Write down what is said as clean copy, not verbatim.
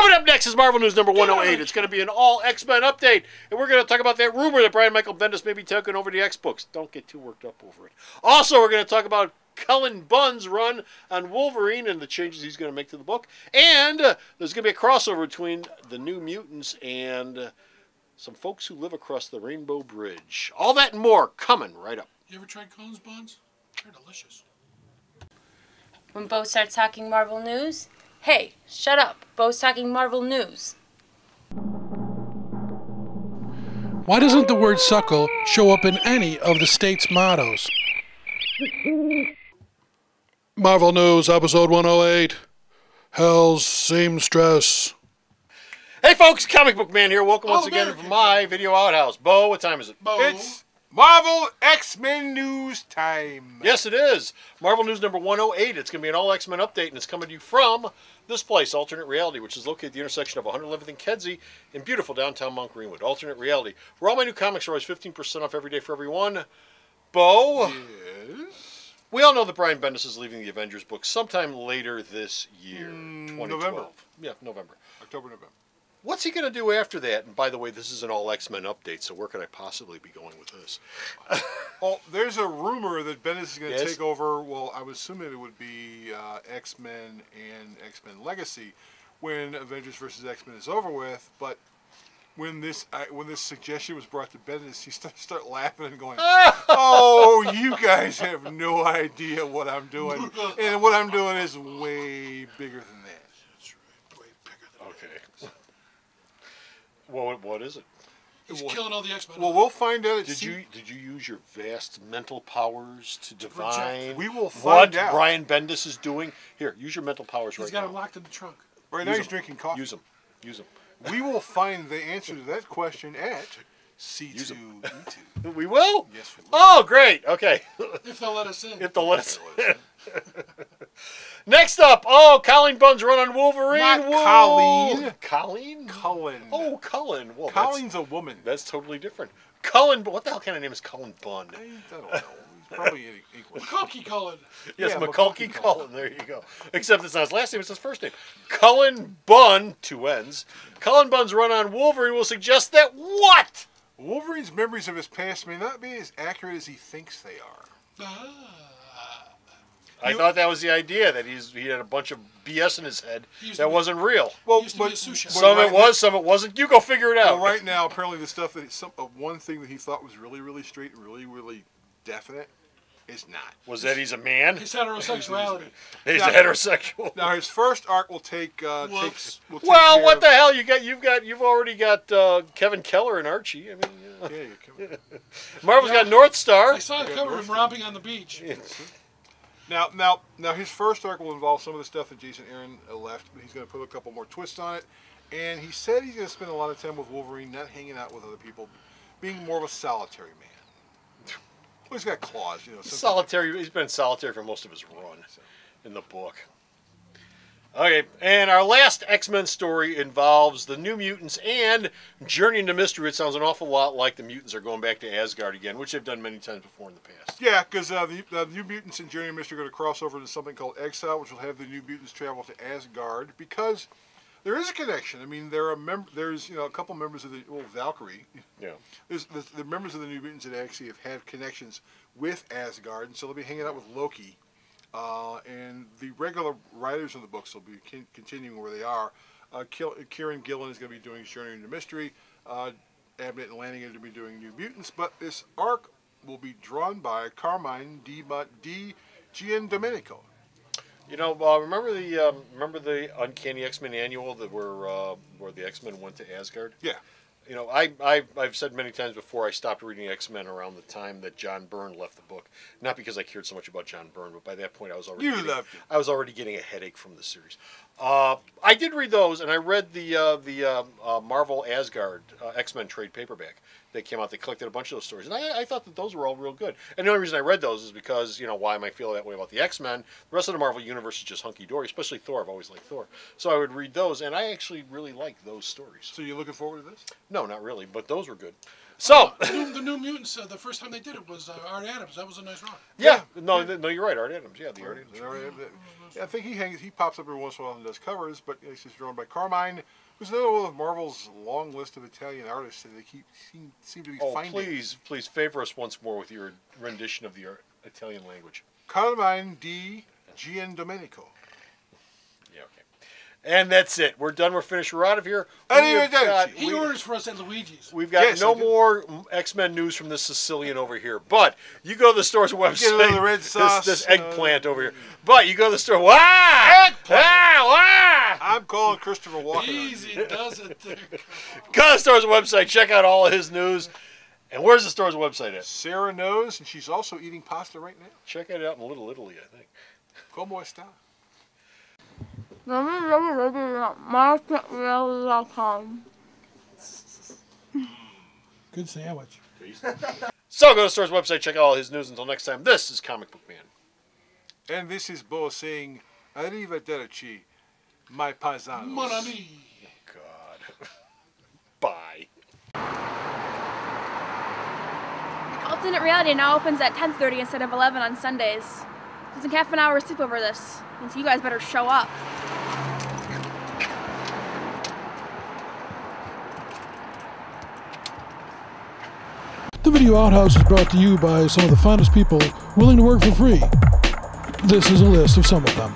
Coming up next is Marvel News number 108. It's going to be an all X-Men update. And we're going to talk about that rumor that Brian Michael Bendis may be taking over the X-Books. Don't get too worked up over it. Also, we're going to talk about Cullen Bunn's run on Wolverine and the changes he's going to make to the book. And there's going to be a crossover between the New Mutants and some folks who live across the Rainbow Bridge. All that and more coming right up. You ever tried Cullen's buns? They're delicious. When Bo starts talking Marvel News, hey, shut up. Bo's talking Marvel News. Why doesn't the word suckle show up in any of the state's mottos? Marvel News, episode 108. Hell's seamstress. Hey folks, Comic Book Man here. Welcome once again from my video outhouse. Bo, what time is it? Bo. It's Marvel X-Men news time. Yes, it is. Marvel News number 108. It's going to be an all X-Men update, and it's coming to you from this place, Alternate Reality, which is located at the intersection of 111th and Kedzie in beautiful downtown Mount Greenwood. Alternate Reality, where all my new comics are always 15% off every day for everyone. Bo, Yes. we all know that Brian Bendis is leaving the Avengers book sometime later this year, 2012. November. Yeah, November. October, November. What's he going to do after that? And by the way, this is an all X-Men update, so where could I possibly be going with this? Well, there's a rumor that Bendis is going to Yes? take over. Well, I was assuming it would be X-Men and X-Men Legacy when Avengers vs. X-Men is over with. But when this suggestion was brought to Bendis, he start laughing and going, "Oh, you guys have no idea what I'm doing, and what I'm doing is way bigger than that." That's right. Way bigger than Okay. Well, what is it? He's killing all the X-Men. Well, we'll find out. Did you use your vast mental powers to divine We will what find out. Brian Bendis is doing? Here, use your mental powers He's right got now. him locked in the trunk. Right now Use he's 'em. drinking coffee. Use them. Use them. We will find the answer to that question at Use C2E2. We will? Yes, we will. Oh, great. Okay. If they'll let us in. If they'll let us. Next up, Colleen Bunn's run on Wolverine. Not Whoa. Colleen. Colleen? Cullen. Oh, Cullen. Well, Colleen's a woman. that's totally different. Cullen, what the hell kind of name is Cullen Bunn? I don't know. He's probably English. McCulkey Cullen. Yes, Yeah, Macaulay Macaulay Cullen. There you go. Except it's not his last name, it's his first name. Cullen Bunn, 2 N's. Cullen Bunn's run on Wolverine will suggest that what? Wolverine's memories of his past may not be as accurate as he thinks they are. I thought that was the idea, that he had a bunch of BS in his head He used that to be- wasn't real. Well, used to be a sous chef. Some of it was, some of it wasn't. You go figure it out. Well, right now, apparently the stuff that one thing that he thought was really, really straight and really, really definite is not. Was that he's a man? His heterosexuality. He's Now- a heterosexual. Now his first arc will take. Whoops. Will take Well, care what of- the hell? You've already got Kevin Keller and Archie. I mean, Yeah, you can- Marvel's Yeah. got North Star. I saw the cover of him romping on the beach. Now, his first arc will involve some of the stuff that Jason Aaron left, but he's going to put a couple more twists on it. And he said he's going to spend a lot of time with Wolverine, not hanging out with other people, being more of a solitary man. Well, he's got claws, you know. Solitary. He's been solitary for most of his run in the book. Okay, and our last X-Men story involves the New Mutants and Journey into Mystery. It sounds an awful lot like the mutants are going back to Asgard again, which they've done many times before in the past. Yeah, because the New Mutants and Journey of Mystery are going to cross over into something called Exile, which will have the New Mutants travel to Asgard, because there is a connection. I mean, there's a couple members of the Valkyrie. Yeah. There's the members of the New Mutants that actually have had connections with Asgard, and so they'll be hanging out with Loki. And the regular writers of the books will be continuing where they are. Kieran Gillen is going to be doing Journey into Mystery. Abnett and Lanning are going to be doing New Mutants. But this arc will be drawn by Carmine Di Giandomenico. You know, remember the Uncanny X-Men annual that where the X-Men went to Asgard? Yeah. You know, I've said many times before, I stopped reading X-Men around the time that John Byrne left the book. Not because I cared so much about John Byrne, but by that point I was already I was already getting a headache from the series. I did read those, and I read the Marvel Asgard X-Men trade paperback that came out. They collected a bunch of those stories, and I thought that those were all real good. And the only reason I read those is because, you know, why am I feeling that way about the X-Men? The rest of the Marvel universe is just hunky-dory, especially Thor. I've always liked Thor. So I would read those, and I actually really liked those stories. So you're looking forward to this? No, not really, but those were good. So the New Mutants, the first time they did it was Art Adams. That was a nice run. yeah, no, you're right, Art Adams. Yeah, the Art Adams. I think he pops up every once in a while and does covers, but he's drawn by Carmine, who's another one of Marvel's long list of Italian artists that they seem to be finding. Please favor us once more with your rendition of the Italian language. Carmine di Giandomenico. Yeah, okay. And that's it. We're done. We're finished. We're out of here. He orders for us at Luigi's. We've got no more X-Men news from this Sicilian over here. But you go to the store's website. Get a little red sauce. This eggplant over here. But you go to the store. Wah! Eggplant! Wah! I'm calling Christopher Walken. Easy does it there. Go to the store's website. Check out all of his news. And where's the store's website at? Sarah knows, and she's also eating pasta right now. Check it out in Little Italy, I think. Como esta? Good sandwich. So go to the store's website, check out all his news. Until next time, this is Comic Book Man. And this is Bo saying, Arrivederci, my paisanos. Mon ami. God. Bye. Alternate Reality now opens at 10:30 instead of 11 on Sundays. There's like half an hour sleep over this, so you guys better show up. The Video Outhouse is brought to you by some of the finest people willing to work for free. This is a list of some of them.